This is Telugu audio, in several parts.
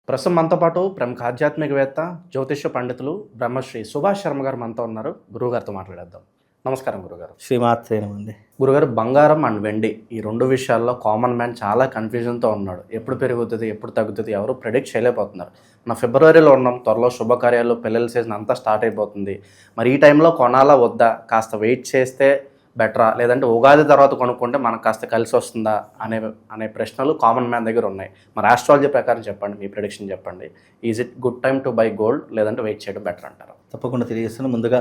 ప్రస్తుతం మనతో పాటు ప్రముఖ ఆధ్యాత్మికవేత్త జ్యోతిష్య పండితులు బ్రహ్మశ్రీ సుభాష్ శర్మ గారు మనతో ఉన్నారు. గురువుగారితో మాట్లాడేద్దాం. నమస్కారం గురుగారు. శ్రీమాత్రేనమండి. గురుగారు, బంగారం అండ్ వెండి ఈ రెండు విషయాల్లో కామన్ మ్యాన్ చాలా కన్ఫ్యూజన్తో ఉన్నాడు. ఎప్పుడు పెరుగుతుంది, ఎప్పుడు తగ్గుతుంది, ఎవరు ప్రెడిక్ట్ చేయలేకపోతున్నారు. మన ఫిబ్రవరిలో ఉన్నాం, త్వరలో శుభకార్యాలు, పిల్లల సీజన్ అంతా స్టార్ట్ అయిపోతుంది. మరి ఈ టైంలో కొనాలా వద్దా, కాస్త వెయిట్ చేస్తే బెటరా, లేదంటే ఉగాది తర్వాత కొనుక్కుంటే మనకు కాస్త కలిసి వస్తుందా అనే ప్రశ్నలు కామన్ మ్యాన్ దగ్గర ఉన్నాయి. మరి ఆస్ట్రాలజీ ప్రకారం చెప్పండి, మీ ప్రెడిక్షన్ చెప్పండి. Is it good time to buy gold, లేదంటే వెయిట్ చేయడం బెటర్ అంటారు? తప్పకుండా తెలియజేస్తాను. ముందుగా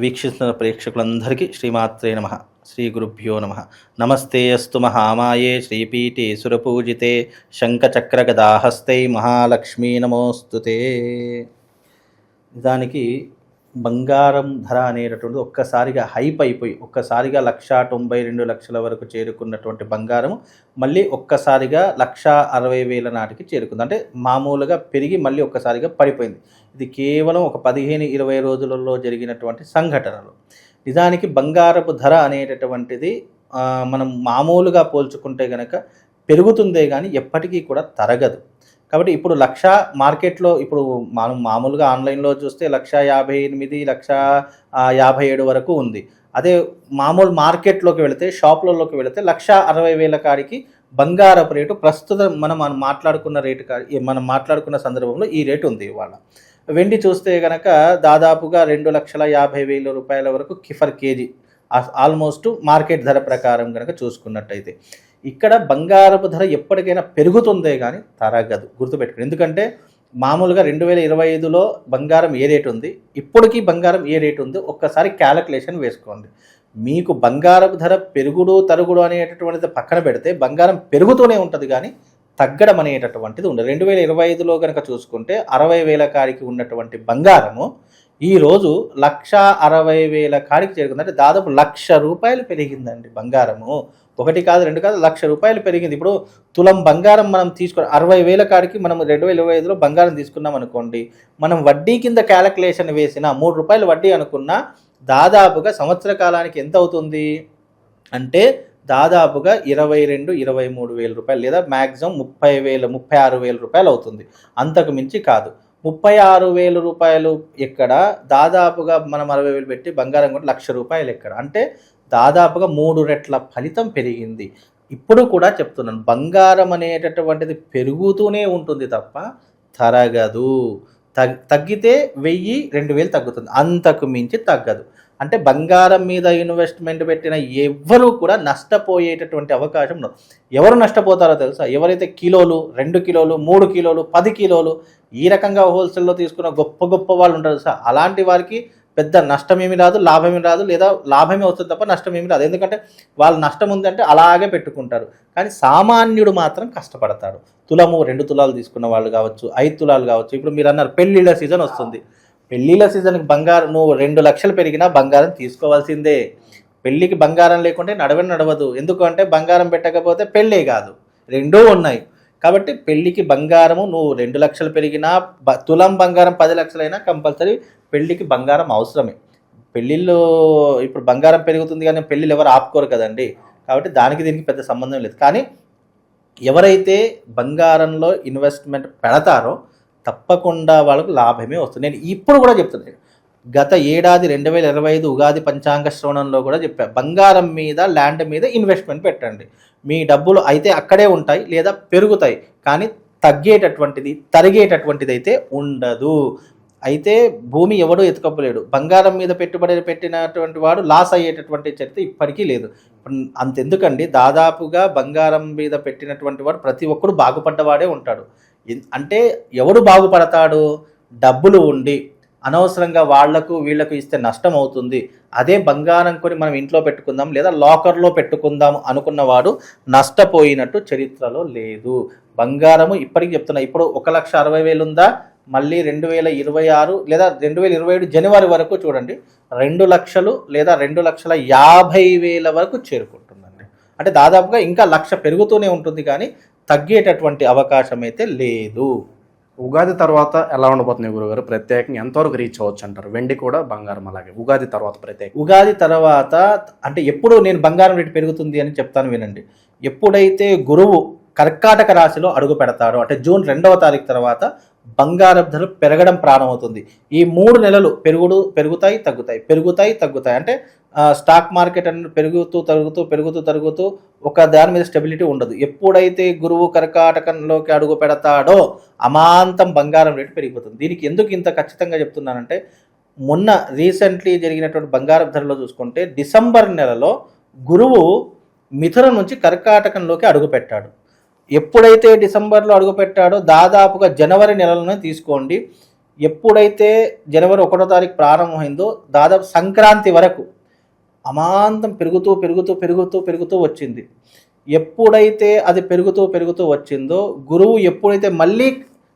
వీక్షిస్తున్న ప్రేక్షకులందరికీ శ్రీమాత్రే నమః, శ్రీ గురుభ్యో నమః. నమస్తే అస్తు మహామాయే శ్రీపీఠే సురపూజితే శంఖచక్రగదాహస్తై మహాలక్ష్మీ నమోస్తుతే. నిజానికి బంగారం ధర అనేటటువంటిది ఒక్కసారిగా హైప్ అయిపోయి ఒక్కసారిగా 1,92,00,000 వరకు చేరుకున్నటువంటి బంగారం మళ్ళీ ఒక్కసారిగా 1,60,000 నాటికి చేరుకుంది. అంటే మామూలుగా పెరిగి మళ్ళీ ఒక్కసారిగా పడిపోయింది. ఇది కేవలం ఒక 15-20 రోజులలో జరిగినటువంటి సంఘటనలు. నిజానికి బంగారపు ధర అనేటటువంటిది మనం మామూలుగా పోల్చుకుంటే కనుక పెరుగుతుందే కానీ ఎప్పటికీ కూడా తరగదు. కాబట్టి ఇప్పుడు మార్కెట్లో ఇప్పుడు మనం మామూలుగా ఆన్లైన్లో చూస్తే 1,58,000, 1,57,000 వరకు ఉంది. అదే మామూలు మార్కెట్లోకి వెళితే, షాపులలోకి వెళితే 1,60,000 కాడికి బంగారపు రేటు ప్రస్తుతం మనం మాట్లాడుకున్న రేటు మనం మాట్లాడుకున్న సందర్భంలో ఈ రేటు ఉంది ఇవాళ. వెండి చూస్తే కనుక దాదాపుగా 2,50,000 రూపాయల వరకు ఫర్ కేజీ ఆల్మోస్ట్ మార్కెట్ ధర ప్రకారం కనుక చూసుకున్నట్టయితే. ఇక్కడ బంగారపు ధర ఎప్పటికైనా పెరుగుతుందే కానీ తరగదు, గుర్తుపెట్టుకోండి. ఎందుకంటే మామూలుగా 2025లో బంగారం ఏ రేటు ఉంది, ఇప్పటికీ బంగారం ఏ రేటు ఉందో ఒక్కసారి క్యాలిక్యులేషన్ వేసుకోండి. మీకు బంగారపు ధర పెరుగుడు తరుగుడు అనేటటువంటిది పక్కన పెడితే బంగారం పెరుగుతూనే ఉంటుంది కానీ తగ్గడం అనేటటువంటిది ఉండదు. 2025లో కనుక చూసుకుంటే 60,000 కాడికి ఉన్నటువంటి బంగారము ఈరోజు 1,60,000 కాడికి చేరుకుంది. అంటే దాదాపు ₹1,00,000 పెరిగిందండి బంగారము. 1 కాదు 2 కాదు, ₹1,00,000 పెరిగింది. ఇప్పుడు తులం బంగారం మనం తీసుకుని 60,000 కాడికి మనం 2025లో బంగారం తీసుకున్నాం అనుకోండి, మనం వడ్డీ కింద క్యాలిక్యులేషన్ వేసిన ₹3 వడ్డీ అనుకున్నా దాదాపుగా సంవత్సర కాలానికి ఎంత అవుతుంది అంటే దాదాపుగా 22-23 రూపాయలు, లేదా మ్యాక్సిమం 36,000 రూపాయలు అవుతుంది. అంతకు మించి కాదు. 36,000 రూపాయలు ఎక్కడ, దాదాపుగా మనం 60,000 పెట్టి బంగారం కూడా ₹1,00,000 ఎక్కడ, అంటే దాదాపుగా 3 రెట్ల ఫలితం పెరిగింది. ఇప్పుడు కూడా చెప్తున్నాను, బంగారం అనేటటువంటిది పెరుగుతూనే ఉంటుంది తప్ప తరగదు. తగ్గితే 1,000-2,000 తగ్గుతుంది, అంతకు మించి తగ్గదు. అంటే బంగారం మీద ఇన్వెస్ట్మెంట్ పెట్టిన ఎవ్వరూ కూడా నష్టపోయేటటువంటి అవకాశం ఉండదు. ఎవరు నష్టపోతారో తెలుసా? ఎవరైతే కిలోలు, 2 కిలోలు, 3 కిలోలు, 10 కిలోలు ఈ రకంగా హోల్సేల్లో తీసుకున్న గొప్ప వాళ్ళు ఉంటారు సార్. అలాంటి వారికి పెద్ద నష్టమేమి రాదు, లాభమేమి రాదు, లేదా లాభమే వస్తుంది తప్ప నష్టమేమి రాదు. ఎందుకంటే వాళ్ళు నష్టం ఉందంటే అలాగే పెట్టుకుంటారు. కానీ సామాన్యుడు మాత్రం కష్టపడతాడు. తులము 2 తులాలు తీసుకున్న వాళ్ళు కావచ్చు, 5 తులాలు కావచ్చు. ఇప్పుడు మీరు అన్నారు పెళ్ళిళ్ళ సీజన్ వస్తుంది. పెళ్ళిళ్ళ సీజన్కి బంగారం నువ్వు 2,00,000 పెరిగినా బంగారం తీసుకోవాల్సిందే. పెళ్ళికి బంగారం లేకుంటే నడవదు. ఎందుకంటే బంగారం పెట్టకపోతే పెళ్ళే కాదు, రెండూ ఉన్నాయి. కాబట్టి పెళ్ళికి బంగారము నువ్వు 2,00,000 పెరిగినా, తులం బంగారం 10 లక్షలైనా కంపల్సరీ పెళ్ళికి బంగారం అవసరమే. పెళ్ళిళ్ళు ఇప్పుడు బంగారం పెరుగుతుంది కానీ పెళ్ళిళ్ళు ఎవరు ఆపుకోరు కదండి. కాబట్టి దానికి దీనికి పెద్ద సంబంధం లేదు. కానీ ఎవరైతే బంగారంలో ఇన్వెస్ట్మెంట్ పెడతారో తప్పకుండా వాళ్ళకు లాభమే వస్తుంది. నేను ఇప్పుడు కూడా చెప్తున్నాను, గత ఏడాది 2025 ఉగాది పంచాంగ శ్రవణంలో కూడా చెప్పాను, బంగారం మీద, ల్యాండ్ మీద ఇన్వెస్ట్మెంట్ పెట్టండి. మీ డబ్బులు అయితే అక్కడే ఉంటాయి లేదా పెరుగుతాయి, కానీ తరిగేటటువంటిది అయితే ఉండదు. అయితే భూమి ఎవడూ ఎత్తుకపోలేడు. బంగారం మీద పెట్టుబడి పెట్టినటువంటి వాడు లాస్ అయ్యేటటువంటి చరిత్ర ఇప్పటికీ లేదు. అంతెందుకండి, దాదాపుగా బంగారం మీద పెట్టినటువంటి వాడు ప్రతి ఒక్కడు బాగుపడ్డవాడే ఉంటాడు. అంటే ఎవడు బాగుపడతాడు? డబ్బులు ఉండి అనవసరంగా వాళ్లకు వీళ్లకు ఇస్తే నష్టం అవుతుంది. అదే బంగారం కొని మనం ఇంట్లో పెట్టుకుందాం లేదా లాకర్లో పెట్టుకుందాం అనుకున్నవాడు నష్టపోయినట్టు చరిత్రలో లేదు. బంగారము ఇప్పటికి చెప్తున్నా, ఇప్పుడు 1,60,000 ఉందా, మళ్ళీ 2026 లేదా 2027 జనవరి వరకు చూడండి 2,00,000 లేదా 2,50,000 వరకు చేరుకుంటుందండి. అంటే దాదాపుగా ఇంకా 1,00,000 పెరుగుతూనే ఉంటుంది కానీ తగ్గేటటువంటి అవకాశం అయితే లేదు. ఉగాది తర్వాత ఎలా ఉండబోతుంది గురుగారు? ప్రత్యేకంగా ఎంతవరకు రీచ్ అవ్వచ్చు అంటారు? వెండి కూడా బంగారం అలాగే ఉగాది తర్వాత ఉగాది తర్వాత అంటే ఎప్పుడు నేను బంగారం రేటు పెరుగుతుంది అని చెప్తాను వినండి. ఎప్పుడైతే గురువు కర్కాటక రాశిలో అడుగు పెడతాడో అంటే జూన్ 2వ తారీఖు తర్వాత బంగారపు ధరలు పెరగడం ప్రారంభమవుతుంది. ఈ 3 నెలలు పెరుగుతాయి తగ్గుతాయి అంటే స్టాక్ మార్కెట్ అనేది పెరుగుతూ ఒక దాని మీద స్టెబిలిటీ ఉండదు. ఎప్పుడైతే గురువు కర్కాటకంలోకి అడుగు పెడతాడో అమాంతం బంగారం రేటు పెరిగిపోతుంది. దీనికి ఎందుకు ఇంత ఖచ్చితంగా చెప్తున్నానంటే మొన్న రీసెంట్లీ జరిగినటువంటి బంగారపు ధరలో చూసుకుంటే డిసెంబర్ నెలలో గురువు మిథునం నుంచి కర్కాటకంలోకి అడుగు పెట్టాడు. ఎప్పుడైతే డిసెంబర్లో అడుగు పెట్టాడో దాదాపుగా జనవరి నెలలోనే తీసుకోండి. ఎప్పుడైతే జనవరి 1వ తారీఖు ప్రారంభమైందో దాదాపు సంక్రాంతి వరకు అమాంతం పెరుగుతూ వచ్చింది. ఎప్పుడైతే అది పెరుగుతూ వచ్చిందో గురువు ఎప్పుడైతే మళ్ళీ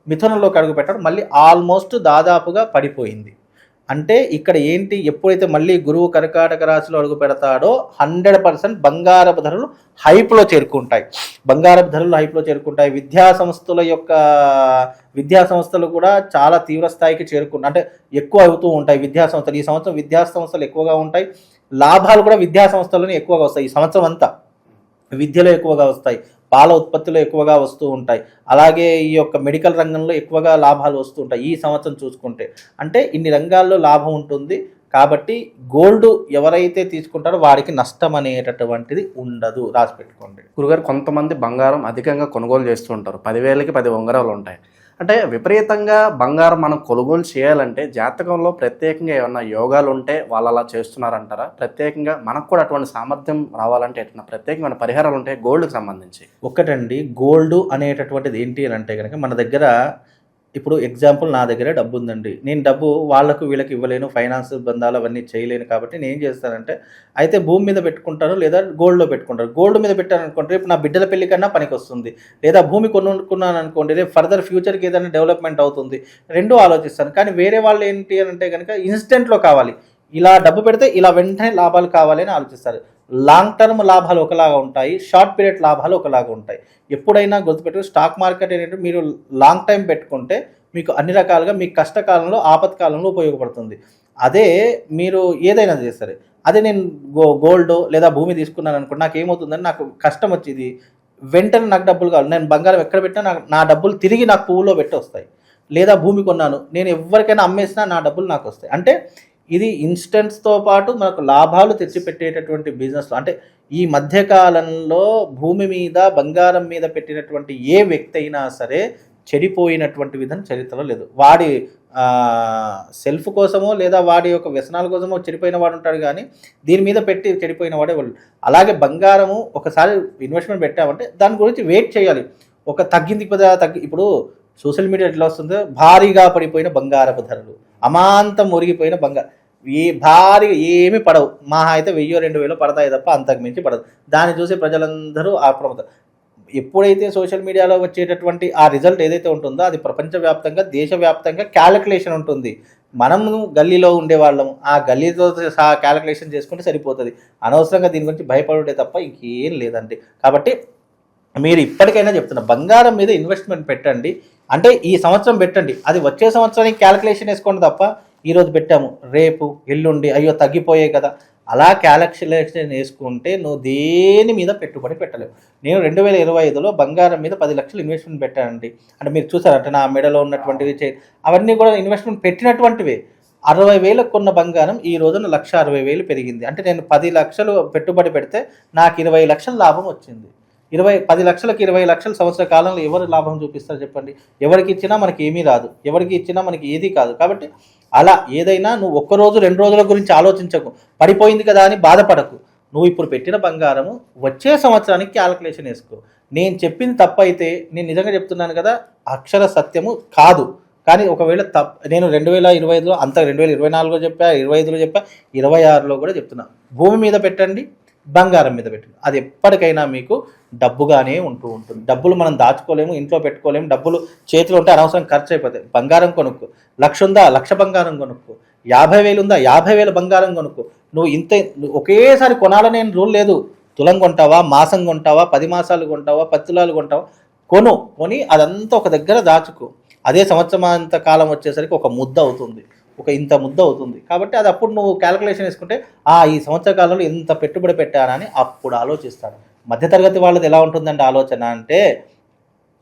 మిథునంలోకి అడుగు పెట్టాడో మళ్ళీ ఆల్మోస్ట్ దాదాపుగా పడిపోయింది. అంటే ఇక్కడ ఏంటి, ఎప్పుడైతే మళ్ళీ గురువు కర్కాటక రాశిలో అడుగు పెడతాడో 100% బంగారపు ధరలు హైప్లో చేరుకుంటాయి. విద్యా సంస్థలు కూడా చాలా తీవ్ర స్థాయికి అంటే ఎక్కువ అవుతూ ఉంటాయి విద్యా సంస్థలు. ఈ సంవత్సరం విద్యా సంస్థలు ఎక్కువగా ఉంటాయి. లాభాలు కూడా విద్యా సంస్థలోనే ఎక్కువగా వస్తాయి. ఈ సంవత్సరం అంతా విద్యలో ఎక్కువగా వస్తాయి, పాల ఉత్పత్తిలో ఎక్కువగా వస్తూ ఉంటాయి, అలాగే ఈ యొక్క మెడికల్ రంగంలో ఎక్కువగా లాభాలు వస్తూ ఉంటాయి ఈ సంవత్సరం చూసుకుంటే. అంటే ఇన్ని రంగాల్లో లాభం ఉంటుంది కాబట్టి గోల్డ్ ఎవరైతే తీసుకుంటారో వారికి నష్టం అనేటటువంటిది ఉండదు, రాసి పెట్టుకోండి. గురుగారు, కొంతమంది బంగారం అధికంగా కొనుగోలు చేస్తూ ఉంటారు. 10,000కి 10 ఉంగరాలు ఉంటాయి. అంటే విపరీతంగా బంగారం మనం కొనుగోలు చేయాలంటే జాతకంలో ప్రత్యేకంగా ఏమన్నా యోగాలు ఉంటే వాళ్ళు అలా చేస్తున్నారంటారా? ప్రత్యేకంగా మనకు కూడా అటువంటి సామర్థ్యం రావాలంటే ఎట్లా ప్రత్యేకమైన పరిహారాలు ఉంటాయి గోల్డ్కి సంబంధించి? ఒకటండి, గోల్డ్ అనేటటువంటిది ఏంటి అని అంటే కనుక మన దగ్గర ఇప్పుడు ఎగ్జాంపుల్ నా దగ్గర డబ్బు ఉందండి, నేను డబ్బు వాళ్ళకు వీళ్ళకి ఇవ్వలేను, ఫైనాన్స్ బంధాలు అవన్నీ చేయలేను కాబట్టి నేను ఏం చేస్తానంటే అయితే భూమి మీద పెట్టుకుంటాను లేదా గోల్డ్లో పెట్టుకుంటాను. గోల్డ్ మీద పెట్టాను అనుకోండి రేపు నా బిడ్డల పెళ్లి కన్నా పనికి వస్తుంది, లేదా భూమి కొనుక్కున్నాను అనుకోండి రేపు ఫర్దర్ ఫ్యూచర్కి ఏదైనా డెవలప్మెంట్ అవుతుంది. రెండూ ఆలోచిస్తాను. కానీ వేరే వాళ్ళు ఏంటి అని అంటే కనుక ఇన్స్టెంట్లో కావాలి, ఇలా డబ్బు పెడితే ఇలా వెంటనే లాభాలు కావాలి అని ఆలోచిస్తారు. లాంగ్ టర్మ్ లాభాలు ఒకలాగా ఉంటాయి, షార్ట్ పీరియడ్ లాభాలు ఒకలాగా ఉంటాయి. ఎప్పుడైనా గుర్తుపెట్టు, స్టాక్ మార్కెట్ ఏంటంటే మీరు లాంగ్ టైం పెట్టుకుంటే మీకు అన్ని రకాలుగా మీకు కష్టకాలంలో ఆపత్కాలంలో ఉపయోగపడుతుంది. అదే మీరు ఏదైనా చేస్తారు, అదే నేను గోల్డ్ లేదా భూమి తీసుకున్నాను అనుకోండి, నాకు ఏమవుతుందని నాకు కష్టం వచ్చేది వెంటనే నాకు డబ్బులు కావాలి, నేను బంగారం ఎక్కడ పెట్టినా నా డబ్బులు తిరిగి నాకు పువ్వులో పెట్టి వస్తాయి. లేదా భూమి కొన్నాను, నేను ఎవరికైనా అమ్మేసినా నా డబ్బులు నాకు వస్తాయి. అంటే ఇది ఇన్స్టెంట్స్తో పాటు మనకు లాభాలు తెచ్చిపెట్టేటటువంటి బిజినెస్లో. అంటే ఈ మధ్యకాలంలో భూమి మీద బంగారం మీద పెట్టినటువంటి ఏ వ్యక్తి అయినా సరే చెడిపోయినటువంటి విధం చరిత్రలో లేదు. వాడి సెల్ఫ్ కోసమో లేదా వాడి యొక్క వ్యసనాల కోసమో చెడిపోయిన వాడు ఉంటాడు, కానీ దీని మీద పెట్టి చెడిపోయిన వాడే వాళ్ళు. అలాగే బంగారము ఒకసారి ఇన్వెస్ట్మెంట్ పెట్టామంటే దాని గురించి వెయిట్ చేయాలి. ఒక తగ్గింది ఇప్పుడు సోషల్ మీడియా ఎట్లా వస్తుందో భారీగా పడిపోయిన బంగారపు ధరలు, అమాంతం మురిగిపోయిన భారీగా ఏమీ పడవు, మహా అయితే 1000-2000 పడతాయి తప్ప అంతకు మించి పడదు. దాన్ని చూసి ప్రజలందరూ అప్రమత్తం. ఎప్పుడైతే సోషల్ మీడియాలో వచ్చేటటువంటి ఆ రిజల్ట్ ఏదైతే ఉంటుందో అది ప్రపంచవ్యాప్తంగా దేశవ్యాప్తంగా క్యాలిక్యులేషన్ ఉంటుంది. మనం గల్లీలో ఉండేవాళ్ళము ఆ గల్లీతో క్యాలిక్యులేషన్ చేసుకుంటే సరిపోతుంది. అనవసరంగా దీని గురించి భయపడుటే తప్ప ఇంకేం లేదండి. కాబట్టి మీరు ఇప్పటికైనా చెప్తున్నా బంగారం మీద ఇన్వెస్ట్మెంట్ పెట్టండి. అంటే ఈ సంవత్సరం పెట్టండి, అది వచ్చే సంవత్సరానికి క్యాలిక్యులేషన్ వేసుకోండి తప్ప ఈరోజు పెట్టాము రేపు ఎల్లుండి అయ్యో తగ్గిపోయాయి కదా అలా క్యాలిక్యులేషన్ వేసుకుంటే నువ్వు దేని మీద పెట్టుబడి పెట్టలేవు. నేను 2025లో బంగారం మీద 10 లక్షలు ఇన్వెస్ట్మెంట్ పెట్టానండి. అంటే మీరు చూసారంటే నా మెడలో ఉన్నటువంటివి అవన్నీ కూడా ఇన్వెస్ట్మెంట్ పెట్టినటువంటివే. 60,000 కొన్న బంగారం ఈ రోజున 1,60,000 పెరిగింది. అంటే నేను 10 లక్షలు పెట్టుబడి పెడితే నాకు 20 లక్షల లాభం వచ్చింది. 10 లక్షలకు 20 లక్షల సంవత్సర కాలంలో ఎవరు లాభం చూపిస్తారు చెప్పండి? ఎవరికి ఇచ్చినా మనకి ఏమీ రాదు, ఎవరికి ఇచ్చినా మనకి ఏది కాదు. కాబట్టి అలా ఏదైనా నువ్వు 1 రోజు 2 రోజుల గురించి ఆలోచించకు, పడిపోయింది కదా అని బాధపడకు. నువ్వు ఇప్పుడు పెట్టిన బంగారము వచ్చే సంవత్సరానికి క్యాలిక్యులేషన్ వేసుకో. నేను చెప్పింది తప్పైతే నేను నిజంగా చెప్తున్నాను కదా, అక్షర సత్యము కాదు. కానీ ఒకవేళ నేను 2025లో అంత 2024లో చెప్పా, 25లో చెప్పా, 26లో కూడా చెప్తున్నా. భూమి మీద పెట్టండి, బంగారం మీద పెట్టండి, అది ఎప్పటికైనా మీకు డబ్బుగానే ఉంటుంది. డబ్బులు మనం దాచుకోలేము, ఇంట్లో పెట్టుకోలేము. డబ్బులు చేతిలో ఉంటే అనవసరం ఖర్చు అయిపోతాయి. బంగారం కొనుక్కో, 1,00,000 ఉందా 1,00,000 బంగారం కొనుక్కో, 50,000 ఉందా 50,000 బంగారం కొనుక్కో. నువ్వు ఒకేసారి కొనాలని రూల్ లేదు. తులం కొంటావా, మాసం కొంటావా, 10 మాసాలు కొంటావా, 10 తులాలు కొంటావా, కొని అదంతా ఒక దగ్గర దాచుకో. అదే సంవత్సరం అంత కాలం వచ్చేసరికి ఒక ముద్ద అవుతుంది, ఒక ఇంత ముద్ద అవుతుంది. కాబట్టి అది అప్పుడు నువ్వు క్యాలిక్యులేషన్ వేసుకుంటే ఈ సంవత్సర కాలంలో ఎంత పెట్టుబడి పెట్టానని అప్పుడు ఆలోచిస్తాను. మధ్యతరగతి వాళ్ళది ఎలా ఉంటుందంటే ఆలోచన అంటే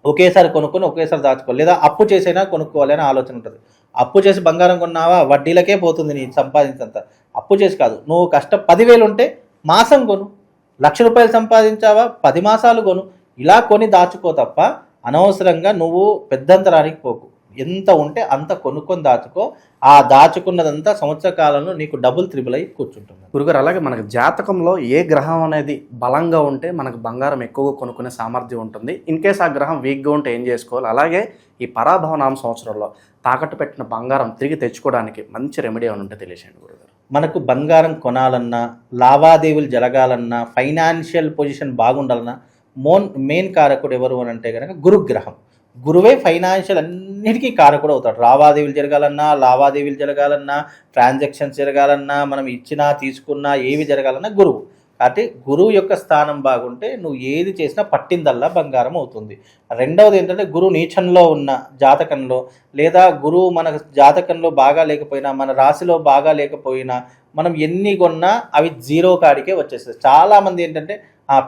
ఒకేసారి కొనుక్కొని ఒకేసారి దాచుకోవాలి, లేదా అప్పు చేసైనా కొనుక్కోవాలి అనే ఆలోచన ఉంటుంది. అప్పు చేసి బంగారం కొన్నావా వడ్డీలకే పోతుంది నీ సంపాదించంత. అప్పు చేసి కాదు, నువ్వు 10,000 ఉంటే మాసం కొను, ₹1,00,000 సంపాదించావా 10 మాసాలు కొను, ఇలా కొని దాచుకో తప్ప అనవసరంగా నువ్వు పెద్దంతరానికి పోకు. ఎంత ఉంటే అంత కొనుక్కొని దాచుకో, ఆ దాచుకున్నదంతా సంవత్సర కాలంలో నీకు డబుల్ త్రిబుల్ అయి కూర్చుంటుంది. గురుగారు, అలాగే మనకు జాతకంలో ఏ గ్రహం అనేది బలంగా ఉంటే మనకు బంగారం ఎక్కువగా కొనుక్కునే సామర్థ్యం ఉంటుంది. ఇన్ కేస్ ఆ గ్రహం వీక్గా ఉంటే ఏం చేసుకోవాలి? అలాగే ఈ పరాభవనామ సంవత్సరంలో తాకట్టు పెట్టిన బంగారం తిరిగి తెచ్చుకోవడానికి మంచి రెమెడీ అని ఉంటే తెలియజేయండి గురుగారు. మనకు బంగారం కొనాలన్నా, లావాదేవీలు జరగాలన్నా, ఫైనాన్షియల్ పొజిషన్ బాగుండాలన్నా మెయిన్ కారకుడు ఎవరు అని అంటే కనుక గురుగ్రహం. గురువే ఫైనాన్షియల్ అన్నిటికీ కారకుడు అవుతాడు. లావాదేవీలు జరగాలన్నా, ట్రాన్సాక్షన్స్ జరగాలన్నా, మనం ఇచ్చినా తీసుకున్నా ఏవి జరగాలన్నా గురువు. కాబట్టి గురువు యొక్క స్థానం బాగుంటే నువ్వు ఏది చేసినా పట్టిందల్లా బంగారం అవుతుంది. రెండవది ఏంటంటే గురువు నీచంలో ఉన్న జాతకంలో, లేదా గురువు మన జాతకంలో బాగా లేకపోయినా, మన రాశిలో బాగా లేకపోయినా, మనం ఎన్ని కొన్నా అవి జీరో కాడికే వచ్చేస్తాయి. చాలామంది ఏంటంటే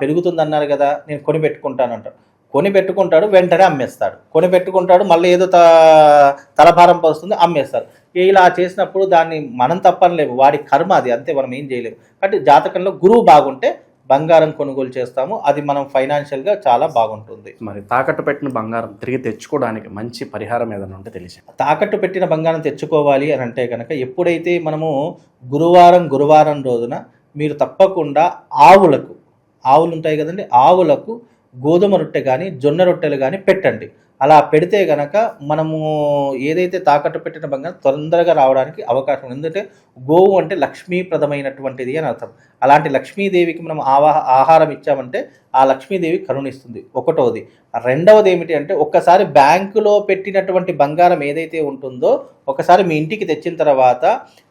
పెరుగుతుంది అన్నారు కదా నేను కొని పెట్టుకుంటాను అంటారు. కొని పెట్టుకుంటాడు, వెంటనే అమ్మేస్తాడు. కొని పెట్టుకుంటాడు, మళ్ళీ ఏదో తలభారం వస్తుంది, అమ్మేస్తారు. ఇలా చేసినప్పుడు దాన్ని మనం తప్పనలేము, వాడి కర్మ అది, అంతే, మనం ఏం చేయలేము. కాబట్టి జాతకంలో గురువు బాగుంటే బంగారం కొనుగోలు చేస్తాము, అది మనం ఫైనాన్షియల్గా చాలా బాగుంటుంది. మరి తాకట్టు పెట్టిన బంగారం తిరిగి తెచ్చుకోవడానికి మంచి పరిహారం ఏదైనా ఉంటే తెలిసి. తాకట్టు పెట్టిన బంగారం తెచ్చుకోవాలి అని అంటే కనుక ఎప్పుడైతే మనము గురువారం రోజున మీరు తప్పకుండా ఆవులు ఉంటాయి కదండి, ఆవులకు గోధుమ రొట్టె కానీ జొన్న రొట్టెలు కానీ పెట్టండి. అలా పెడితే గనక మనము ఏదైతే తాకట్టు పెట్టిన బంగారం తొందరగా రావడానికి అవకాశం ఉంది. ఎందుకంటే గోవు అంటే లక్ష్మీప్రదమైనటువంటిది అని అర్థం. అలాంటి లక్ష్మీదేవికి మనం ఆహారం ఇచ్చామంటే ఆ లక్ష్మీదేవి కరుణిస్తుంది, ఒకటోది. రెండవది ఏమిటి అంటే ఒక్కసారి బ్యాంకులో పెట్టినటువంటి బంగారం ఏదైతే ఉంటుందో ఒకసారి మీ ఇంటికి తెచ్చిన తర్వాత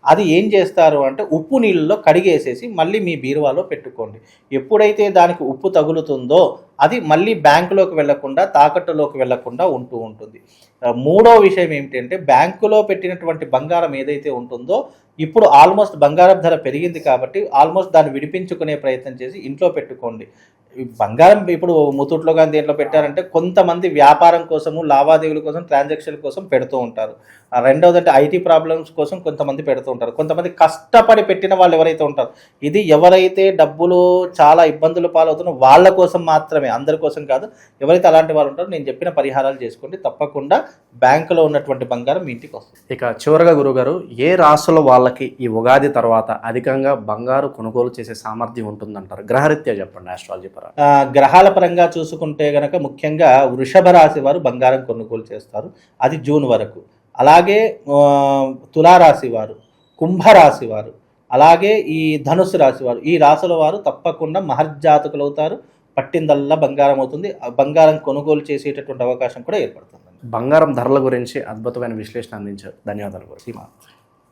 అది ఏం చేస్తారు అంటే ఉప్పు నీళ్ళలో కడిగేసేసి మళ్ళీ మీ బీరువాలో పెట్టుకోండి. ఎప్పుడైతే దానికి ఉప్పు తగులుతుందో అది మళ్ళీ బ్యాంకులోకి వెళ్లకుండా, తాకట్టులోకి వెళ్లకుండా ఉంటూ ఉంటుంది. మూడో విషయం ఏమిటంటే బ్యాంకులో పెట్టినటువంటి బంగారం ఏదైతే ఉంటుందో ఇప్పుడు ఆల్మోస్ట్ బంగారం ధర పెరిగింది కాబట్టి ఆల్మోస్ట్ దాన్ని విడిపించుకునే ప్రయత్నం చేసి ఇంట్లో పెట్టుకోండి. బంగారం ఇప్పుడు ముతూట్లో కానీ దేంట్లో పెట్టారంటే కొంతమంది వ్యాపారం కోసము, లావాదేవీల కోసం, ట్రాన్సాక్షన్ కోసం పెడుతూ ఉంటారు. రెండవది అంటే ఐటీ ప్రాబ్లమ్స్ కోసం కొంతమంది పెడుతూ ఉంటారు. కొంతమంది కష్టపడి పెట్టిన వాళ్ళు ఎవరైతే ఉంటారు, ఇది ఎవరైతే డబ్బులు చాలా ఇబ్బందులు పాలవుతున్నారో వాళ్ళ కోసం మాత్రమే, అందరి కోసం కాదు. ఎవరైతే అలాంటి వాళ్ళు ఉంటారో నేను చెప్పిన పరిహారాలు చేసుకోండి, తప్పకుండా బ్యాంకులో ఉన్నటువంటి బంగారం మీ ఇంటికి వస్తుంది. ఇక చివరగా గురుగారు, ఏ రాసుల వాళ్ళకి ఈ ఉగాది తర్వాత అధికంగా బంగారు కొనుగోలు చేసే సామర్థ్యం ఉంటుందంటారు? గ్రహరీత్యా చెప్పండి, ఆస్ట్రాలజీ పరంగా. గ్రహాల పరంగా చూసుకుంటే గనక ముఖ్యంగా వృషభ రాశి వారు బంగారం కొనుగోలు చేస్తారు, అది జూన్ వరకు. అలాగే తులారాశి వారు, కుంభరాశి వారు, అలాగే ఈ ధనుసు రాశి వారు, ఈ రాశుల వారు తప్పకుండా మహర్జాతకులు అవుతారు. పట్టిందల్లా బంగారం అవుతుంది. బంగారం కొనుగోలు చేసేటటువంటి అవకాశం కూడా ఏర్పడుతుంది. బంగారం ధరల గురించి అద్భుతమైన విశ్లేషణ అందించారు. ధన్యవాదాలు గురు.